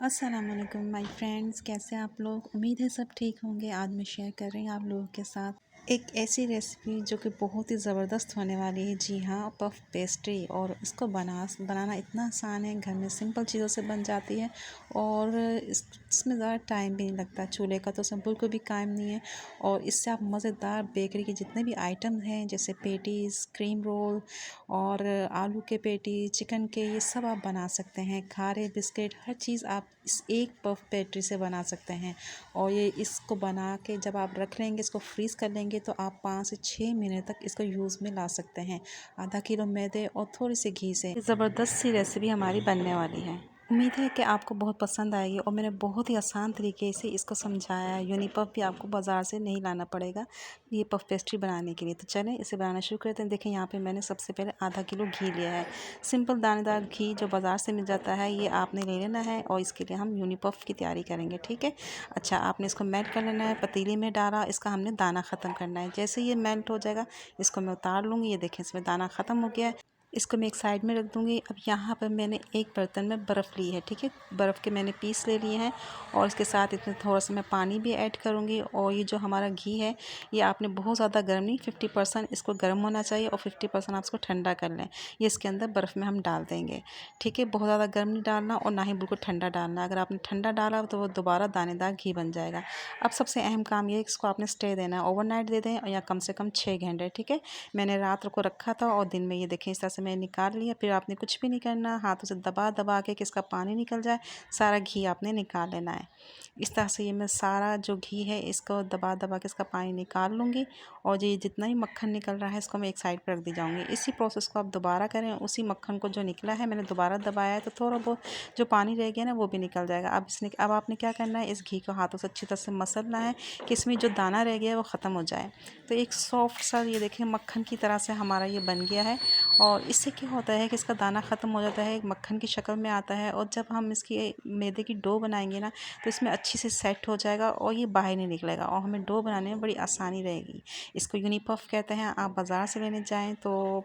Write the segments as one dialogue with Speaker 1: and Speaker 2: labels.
Speaker 1: अस्सलाम वालेकुम my friends, कैसे आप लोग। उम्मीद है सब ठीक होंगे। आज मैं शेयर कर रही हूँ आप लोगों के साथ एक ऐसी रेसिपी जो कि बहुत ही ज़बरदस्त होने वाली है। जी हाँ, पफ पेस्ट्री। और इसको बनाना इतना आसान है, घर में सिंपल चीज़ों से बन जाती है और इसमें ज़्यादा टाइम भी नहीं लगता। चूल्हे का तो बिल्कुल को भी काम नहीं है। और इससे आप मज़ेदार बेकरी के जितने भी आइटम हैं, जैसे पेटीज़, क्रीम रोल और आलू के पेटी, चिकन के, ये सब आप बना सकते हैं। खारे बिस्किट, हर चीज़ आप इस एक पफ पेस्ट्री से बना सकते हैं। और ये इसको बना के जब आप रख लेंगे, इसको फ्रीज़ कर लेंगे, तो आप 5 से 6 महीने तक इसको यूज़ में ला सकते हैं। आधा किलो मैदे और थोड़ी सी घी से ज़बरदस्त सी रेसिपी हमारी बनने वाली है। उम्मीद है कि आपको बहुत पसंद आएगी और मैंने बहुत ही आसान तरीके से इसको समझाया है। यूनिपफ भी आपको बाज़ार से नहीं लाना पड़ेगा ये पफ पेस्ट्री बनाने के लिए। तो चलें इसे बनाना शुरू करते हैं। देखें, यहाँ पे मैंने सबसे पहले आधा किलो घी लिया है। सिंपल दानेदार घी जो बाज़ार से मिल जाता है, ये आपने ले लेना है और इसके लिए हम यूनिपफ की तैयारी करेंगे। ठीक है। अच्छा, आपने इसको मेल्ट कर लेना है। पतीले में डाला, इसका हमने दाना ख़त्म करना है। जैसे ये मेल्ट हो जाएगा, इसको मैं उतार लूँगी। ये देखें, इसमें दाना ख़त्म हो गया है। इसको मैं एक साइड में रख दूँगी। अब यहाँ पर मैंने एक बर्तन में बर्फ़ ली है। ठीक है, बर्फ़ के मैंने पीस ले लिए हैं और इसके साथ इसमें थोड़ा सा मैं पानी भी ऐड करूँगी। और ये जो हमारा घी है, ये आपने बहुत ज़्यादा गर्म नहीं, 50% इसको गर्म होना चाहिए और 50% आप इसको ठंडा कर लें। ये इसके अंदर बर्फ़ में हम डाल देंगे। ठीक है, बहुत ज़्यादा गर्म नहीं डालना और ना ही बिल्कुल ठंडा डालना। अगर आपने ठंडा डाला तो वो दोबारा दानेदार घी बन जाएगा। अब सबसे अहम काम ये है, इसको आपने स्टे देना है। ओवरनाइट दे दें या कम से कम 6 घंटे। ठीक है, मैंने रात को रखा था और दिन में ये देखें इस तरह से मैंने निकाल लिया। फिर आपने कुछ भी नहीं करना, हाथों से दबा दबा के कि इसका पानी निकल जाए, सारा घी आपने निकाल लेना है। इस तरह से ये मैं सारा जो घी है इसको दबा दबा के इसका पानी निकाल लूँगी। और ये जितना ही मक्खन निकल रहा है, इसको मैं एक साइड पर रख दी जाऊँगी। इसी प्रोसेस को आप दोबारा करें। उसी मक्खन को जो निकला है, मैंने दोबारा दबाया है, तो थोड़ा बहुत जो पानी रह गया ना, वो भी निकल जाएगा। अब आपने क्या करना है, इस घी को हाथों से अच्छी तरह से मसलना है कि इसमें जो दाना रह गया है वो ख़त्म हो जाए। तो एक सॉफ्ट सा, ये देखें, मक्खन की तरह से हमारा ये बन गया है। और इससे क्या होता है कि इसका दाना ख़त्म हो जाता है, एक मक्खन की शक्ल में आता है। और जब हम इसकी मैदे की डो बनाएंगे ना, तो इसमें अच्छी से सेट हो जाएगा और ये बाहर नहीं निकलेगा और हमें डो बनाने में बड़ी आसानी रहेगी। इसको यूनिपफ कहते हैं। आप बाज़ार से लेने जाएं तो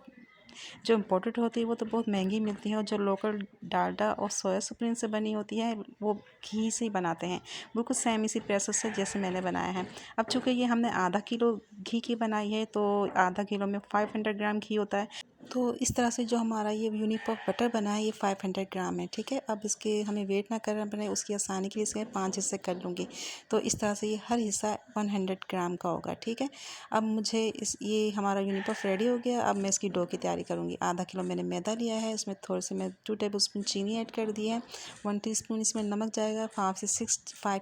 Speaker 1: जो इम्पोर्टेड होती है वो तो बहुत महंगी मिलती है, और जो लोकल डालडा और सोया सुप्रीम से बनी होती है, वो घी से ही बनाते हैं, बिल्कुल सेम इसी प्रोसेस से जैसे मैंने बनाया है। अब चूँकि ये हमने आधा किलो घी की बनाई है, तो आधा किलो में 500 ग्राम घी होता है। तो इस तरह से जो हमारा ये यूनिपफ बटर बना है, ये 500 ग्राम है। ठीक है, अब इसके हमें वेट ना करना पड़े, उसकी आसानी के लिए इसे 5 हिस्से कर लूँगी। तो इस तरह से ये हर हिस्सा 100 ग्राम का होगा। ठीक है, अब मुझे ये हमारा यूनिपफ रेडी हो गया। अब मैं इसकी डो की तैयारी करूँगी। आधा किलो मैंने मैदा लिया है, इसमें थोड़े से मैं 2 टेबलस्पून चीनी ऐड कर दी है। 1 टीस्पून इसमें नमक जाएगा। 5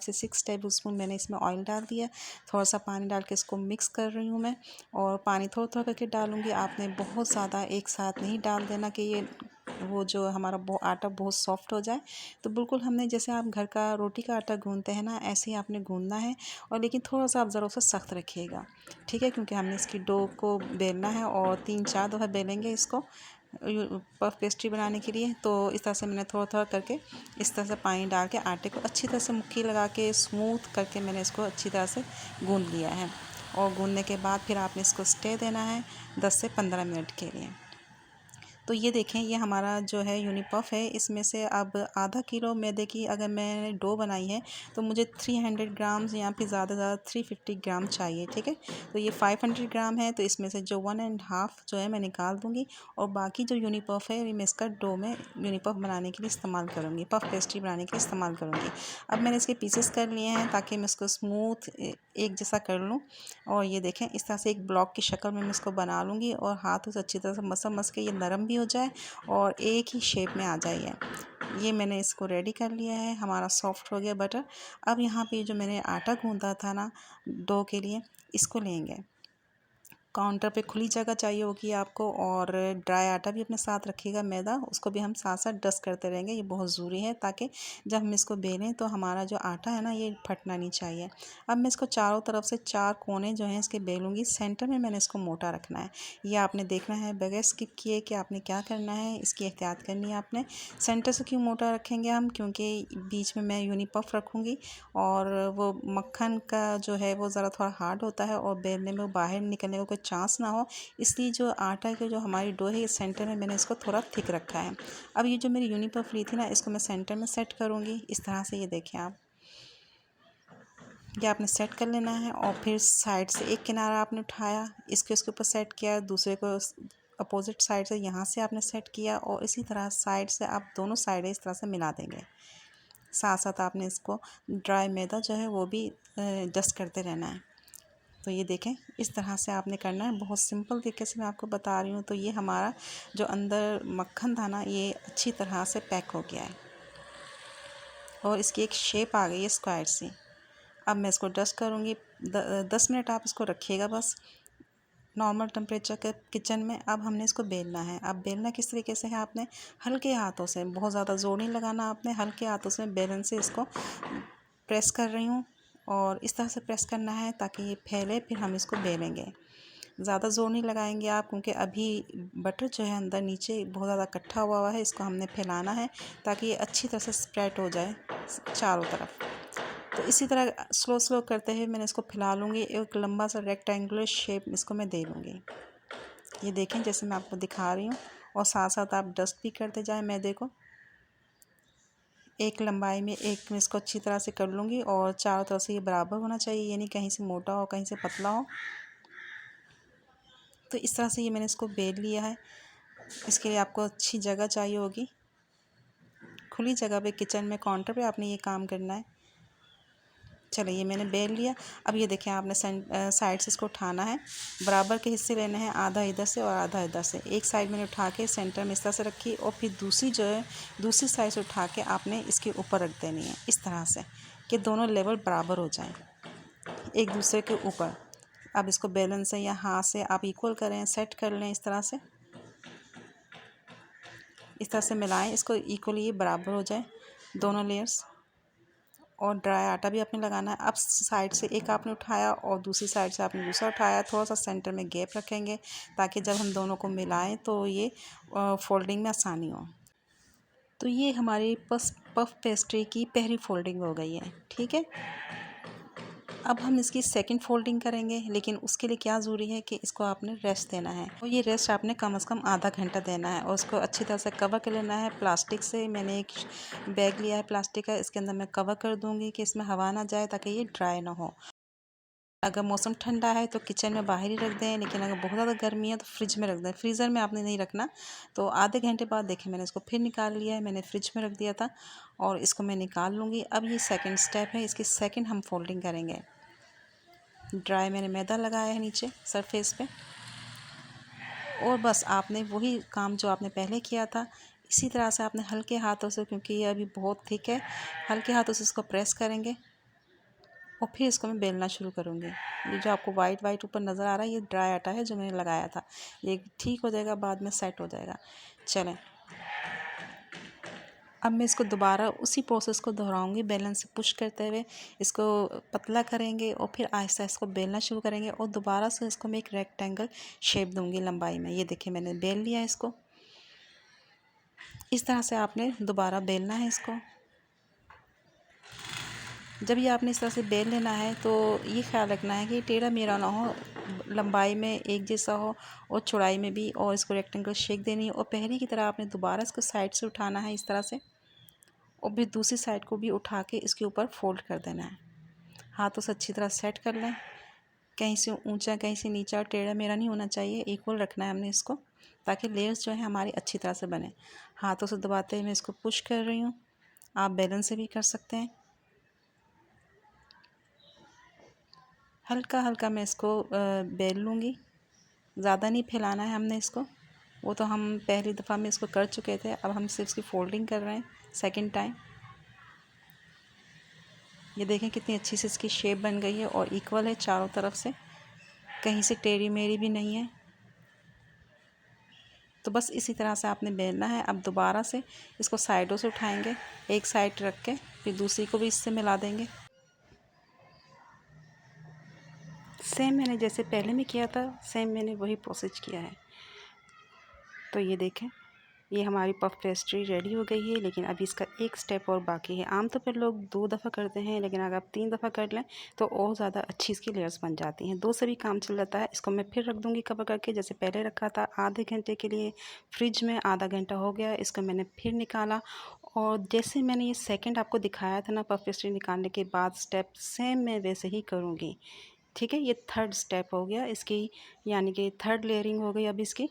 Speaker 1: से 6 टेबलस्पून मैंने इसमें ऑयल डाल दिया। थोड़ा सा पानी डाल के इसको मिक्स कर रही हूँ मैं, और पानी थोड़ा थोड़ा करके डालूँगी। आपने बहुत ज़्यादा एक साथ नहीं डाल देना कि ये वो जो हमारा आटा बहुत सॉफ्ट हो जाए। तो बिल्कुल हमने जैसे आप घर का रोटी का आटा गूंदते हैं ना, ऐसे ही आपने गूंदना है। और लेकिन थोड़ा सा आप ज़रा उसे सख्त रखिएगा। ठीक है, क्योंकि हमने इसकी डो को बेलना है और 3-4 दफ़ा बेलेंगे इसको पफ पेस्ट्री बनाने के लिए। तो इस तरह से मैंने थोड़ा थोड़ा करके इस तरह से पानी डाल के आटे को अच्छी तरह से मुट्ठी लगा के स्मूथ करके मैंने इसको अच्छी तरह से गूंद लिया है। और गूंदने के बाद फिर आपने इसको स्टे देना है 10 से 15 मिनट के लिए। तो ये देखें, ये हमारा जो है यूनिपफ है, इसमें से अब आधा किलो मैदे की अगर मैंने डो बनाई है, तो मुझे 300 ग्राम्स या फिर ज़्यादा से ज़्यादा 350 ग्राम चाहिए। ठीक है, तो ये 500 ग्राम है, तो इसमें से जो 1.5 जो है मैं निकाल दूँगी। और बाकी जो यूनिपफ है, मैं इसका डो में यूनिपफ बनाने के लिए इस्तेमाल करूँगी, पफ पेस्ट्री बनाने के लिए इस्तेमाल करूँगी। अब मैंने इसके पीसेस कर लिए हैं ताकि मैं इसको स्मूथ एक जैसा कर लूँ। और ये देखें, इस तरह से एक ब्लॉक की शक्ल में मैं इसको बना लूँगी और हाथों से अच्छी तरह से मस के ये नरम भी हो जाए और एक ही शेप में आ जाए। ये मैंने इसको रेडी कर लिया है, हमारा सॉफ्ट हो गया बटर। अब यहाँ पे जो मैंने आटा गूंदा था ना डो के लिए, इसको लेंगे। काउंटर पे खुली जगह चाहिए होगी आपको, और ड्राई आटा भी अपने साथ रखिएगा, मैदा, उसको भी हम साथ साथ डस्ट करते रहेंगे। ये बहुत ज़रूरी है ताकि जब हम इसको बेलें तो हमारा जो आटा है ना, ये फटना नहीं चाहिए। अब मैं इसको चारों तरफ से 4 कोने जो हैं इसके बेलूँगी। सेंटर में मैंने इसको मोटा रखना है। ये आपने देखना है बगैर स्किप किए कि आपने क्या करना है, इसकी एहतियात करनी है आपने। सेंटर से क्यों मोटा रखेंगे हम, क्योंकि बीच में मैं यूनिपफ रखूँगी और वो मक्खन का जो है वो ज़रा थोड़ा हार्ड होता है और बेलने में वो बाहर निकलने का कोई चांस ना हो, इसलिए जो आटा की जो हमारी डो है ये सेंटर में मैंने इसको थोड़ा थिक रखा है। अब ये जो मेरी यूनी पफ ली थी ना, इसको मैं सेंटर में सेट करूँगी इस तरह से। ये देखें आप, ये आपने सेट कर लेना है और फिर साइड से एक किनारा आपने उठाया, इसके उसके ऊपर सेट किया, दूसरे को अपोजिट साइड से यहाँ से आपने सेट किया और इसी तरह साइड से आप दोनों साइडें इस तरह से मिला देंगे। साथ साथ आपने इसको ड्राई मैदा जो है वो भी डस्ट करते रहना है। तो ये देखें इस तरह से आपने करना है, बहुत सिंपल तरीके से मैं आपको बता रही हूँ। तो ये हमारा जो अंदर मक्खन था ना, ये अच्छी तरह से पैक हो गया है और इसकी एक शेप आ गई है स्क्वायर सी। अब मैं इसको डस्ट करूँगी। 10 मिनट आप इसको रखिएगा बस नॉर्मल टेम्परेचर के किचन में। अब हमने इसको बेलना है। अब बेलना किस तरीके से है, आपने हल्के हाथों से, बहुत ज़्यादा ज़ोर नहीं लगाना, आपने हल्के हाथों से बेलन से इसको प्रेस कर रही हूँ और इस तरह से प्रेस करना है ताकि ये फैले, फिर हम इसको बेलेंगे। ज़्यादा ज़ोर नहीं लगाएंगे आप, क्योंकि अभी बटर जो है अंदर नीचे बहुत ज़्यादा इकट्ठा हुआ है, इसको हमने फैलाना है ताकि ये अच्छी तरह से स्प्रेड हो जाए चारों तरफ। तो इसी तरह स्लो स्लो करते हुए मैंने इसको फैला लूँगी। एक लंबा सा रेक्टेंगुलर शेप इसको मैं दे लूँगी। ये देखें जैसे मैं आपको दिखा रही हूँ, और साथ साथ आप डस्ट भी करते जाएं मैदे को। एक लंबाई में एक मैं इसको अच्छी तरह से कर लूँगी और चारों तरफ से ये बराबर होना चाहिए, यानी कहीं से मोटा हो कहीं से पतला हो। तो इस तरह से ये मैंने इसको बेल लिया है। इसके लिए आपको अच्छी जगह चाहिए होगी, खुली जगह पे किचन में काउंटर पे आपने ये काम करना है। चलिए ये मैंने बेल लिया। अब ये देखें आपने साइड से इसको उठाना है, बराबर के हिस्से लेने हैं, आधा इधर से और आधा इधर से। एक साइड मैंने उठा के सेंटर में इस तरह से रखी और फिर दूसरी जो है दूसरी साइड से उठा के आपने इसके ऊपर रख देनी है इस तरह से कि दोनों लेवल बराबर हो जाएं एक दूसरे के ऊपर। अब इसको बेलन से या हाथ से आप इक्वल करें, सेट कर लें इस तरह से। इस तरह से मिलाएं इसको इक्वली, ये बराबर हो जाए दोनों लेयर्स। और ड्राई आटा भी आपने लगाना है। अब साइड से एक आपने उठाया और दूसरी साइड से आपने दूसरा उठाया, थोड़ा सा सेंटर में गैप रखेंगे ताकि जब हम दोनों को मिलाएं तो ये फोल्डिंग में आसानी हो। तो ये हमारी पफ पेस्ट्री की पहली फोल्डिंग हो गई है, ठीक है। अब हम इसकी सेकंड फोल्डिंग करेंगे, लेकिन उसके लिए क्या ज़रूरी है कि इसको आपने रेस्ट देना है और ये रेस्ट आपने कम से कम आधा घंटा देना है और उसको अच्छी तरह से कवर कर लेना है प्लास्टिक से। मैंने एक बैग लिया है प्लास्टिक का, इसके अंदर मैं कवर कर दूँगी कि इसमें हवा ना जाए ताकि ये ड्राई ना हो। अगर मौसम ठंडा है तो किचन में बाहर ही रख दें, लेकिन अगर बहुत ज़्यादा गर्मी है तो फ्रिज में रख दें। फ्रीज़र में आपने नहीं रखना। तो आधे घंटे बाद देखें मैंने इसको फिर निकाल लिया है, मैंने फ्रिज में रख दिया था और इसको मैं निकाल लूँगी। अब ये सेकंड स्टेप है, इसकी सेकंड हम फोल्डिंग करेंगे। ड्राई मैंने मैदा लगाया है नीचे सरफेस पे और बस आपने वही काम जो आपने पहले किया था इसी तरह से आपने हल्के हाथों से, क्योंकि ये अभी बहुत थिक है, हल्के हाथों से इसको प्रेस करेंगे और फिर इसको मैं बेलना शुरू करूँगी। ये जो आपको वाइट वाइट ऊपर नज़र आ रहा है ये ड्राई आटा है जो मैंने लगाया था, ये ठीक हो जाएगा, बाद में सेट हो जाएगा। चलें अब मैं इसको दोबारा उसी प्रोसेस को दोहराऊंगी, बेलन से पुश करते हुए इसको पतला करेंगे और फिर आहिस्ता इसको बेलना शुरू करेंगे और दोबारा से इसको मैं एक रेक्टेंगल शेप दूंगी लंबाई में। ये देखिए मैंने बेल लिया इसको। इस तरह से आपने दोबारा बेलना है इसको। जब ये आपने इस तरह से बेल लेना है तो ये ख्याल रखना है कि टेढ़ा मेढ़ा ना हो, लंबाई में एक जैसा हो और चौड़ाई में भी, और इसको रेक्टेंगल शेप देनी है। और पहले की तरह आपने दोबारा इसको साइड से उठाना है इस तरह से और फिर दूसरी साइड को भी उठा के इसके ऊपर फोल्ड कर देना है। हाथों से अच्छी तरह सेट कर लें, कहीं से ऊंचा कहीं से नीचा, टेढ़ा मेढ़ा नहीं होना चाहिए, इक्वल रखना है हमने इसको ताकि लेयर्स जो है हमारी अच्छी तरह से बने। हाथों से दबाते हुए मैं इसको पुश कर रही हूँ, आप बेलन से भी कर सकते हैं। हल्का हल्का मैं इसको बेल लूँगी, ज़्यादा नहीं फैलाना है हमने इसको, वो तो हम पहली दफ़ा में इसको कर चुके थे। अब हम सिर्फ इसकी फोल्डिंग कर रहे हैं सेकंड टाइम। ये देखें कितनी अच्छी से इसकी शेप बन गई है और इक्वल है चारों तरफ से, कहीं से टेढ़ी मेढ़ी भी नहीं है। तो बस इसी तरह से आपने बेलना है। अब दोबारा से इसको साइडों से उठाएंगे, एक साइड रख के फिर दूसरी को भी इससे मिला देंगे। सेम मैंने जैसे पहले में किया था, सेम मैंने वही प्रोसेस किया है। तो ये देखें ये हमारी पफ पेस्ट्री रेडी हो गई है, लेकिन अभी इसका एक स्टेप और बाकी है। आमतौर पर लोग 2 दफ़ा करते हैं, लेकिन अगर आप 3 दफ़ा कर लें तो और ज़्यादा अच्छी इसकी लेयर्स बन जाती हैं। 2 से भी काम चल जाता है। इसको मैं फिर रख दूँगी कवर करके, जैसे पहले रखा था आधे घंटे के लिए फ्रिज में। आधा घंटा हो गया, इसको मैंने फिर निकाला और जैसे मैंने ये सेकंड आपको दिखाया था ना पफ पेस्ट्री निकालने के बाद स्टेप, सेम मैं वैसे ही करूँगी। ठीक है, ये थर्ड स्टेप हो गया इसकी, यानी कि थर्ड लेयरिंग हो गई अब इसकी।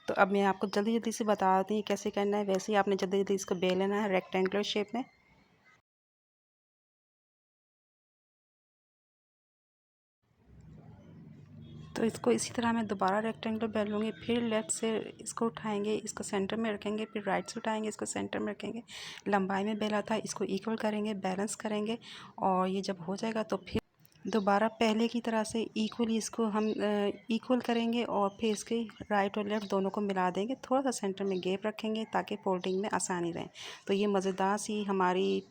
Speaker 1: तो अब मैं आपको जल्दी जल्दी से बता देती हूँ कैसे करना है। वैसे ही आपने जल्दी जल्दी इसको बेल लेना है रेक्टेंगुलर शेप में। तो इसको इसी तरह मैं दोबारा रेक्टेंगुलर बेल लूँगी, फिर लेफ़्ट से इसको उठाएंगे, इसको सेंटर में रखेंगे, फिर राइट से उठाएंगे, इसको सेंटर में रखेंगे। लंबाई में बेला था, इसको इक्वल करेंगे, बैलेंस करेंगे और ये जब हो जाएगा तो फिर दोबारा पहले की तरह से इक्वली इसको हम इक्वल करेंगे और फिर इसके राइट और लेफ़्ट दोनों को मिला देंगे। थोड़ा सा सेंटर में गैप रखेंगे ताकि फोल्डिंग में आसानी रहे। तो ये मज़ेदार सी हमारी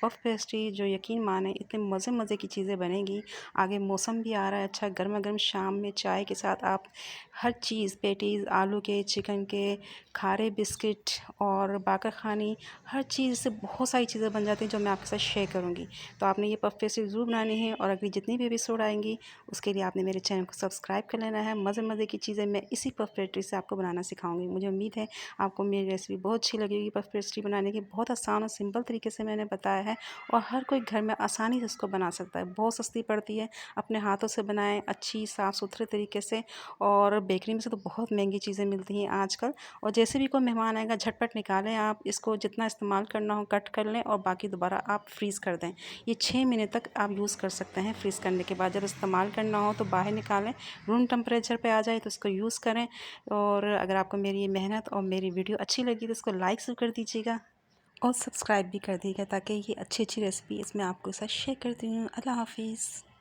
Speaker 1: पफ पेस्ट्री, जो यकीन माने इतने मज़े मज़े की चीज़ें बनेगी। आगे मौसम भी आ रहा है अच्छा, गर्मा गर्म शाम में चाय के साथ आप हर चीज़, पेटीज़ आलू के, चिकन के, खारे बिस्किट और बाकर ख़ानी, हर चीज़ से बहुत सारी चीज़ें बन जाती हैं जो मैं आपके साथ शेयर करूँगी। तो आपने ये पफ पेस्ट्री ज़रूर बनानी है और अगली जितनी भी एपिसोड आएंगी उसके लिए आपने मेरे चैनल को सब्सक्राइब कर लेना है। मज़े मज़े की चीज़ें मैं इसी पफ पेस्ट्री से आपको बनाना सिखाऊंगी। मुझे उम्मीद है आपको मेरी रेसिपी बहुत अच्छी लगेगी। पफ पेस्ट्री बनाने की बहुत आसान और सिंपल तरीके से मैंने बताया है और हर कोई घर में आसानी से इसको बना सकता है। बहुत सस्ती पड़ती है, अपने हाथों से बनाएं अच्छी साफ़ सुथरे तरीके से। और बेकरी में से तो बहुत महंगी चीज़ें मिलती हैं आजकल। और जैसे भी कोई मेहमान आएगा झटपट निकालें आप इसको, जितना इस्तेमाल करना हो कट कर लें और बाकी दोबारा आप फ्रीज़ कर दें। ये 6 महीने तक आप यूज़ कर सकते हैं। फ्रीज़ करने के बाद जब इस्तेमाल करना हो तो बाहर निकालें, रूम टेम्परेचर पे आ जाए तो इसको यूज़ करें। और अगर आपको मेरी ये मेहनत और मेरी वीडियो अच्छी लगी तो इसको लाइक ज़रूर कर दीजिएगा और सब्सक्राइब भी कर दीजिएगा ताकि ये अच्छी अच्छी रेसिपी इसमें आपको साथ शेयर करती हूँ। अल्लाह हाफिज़।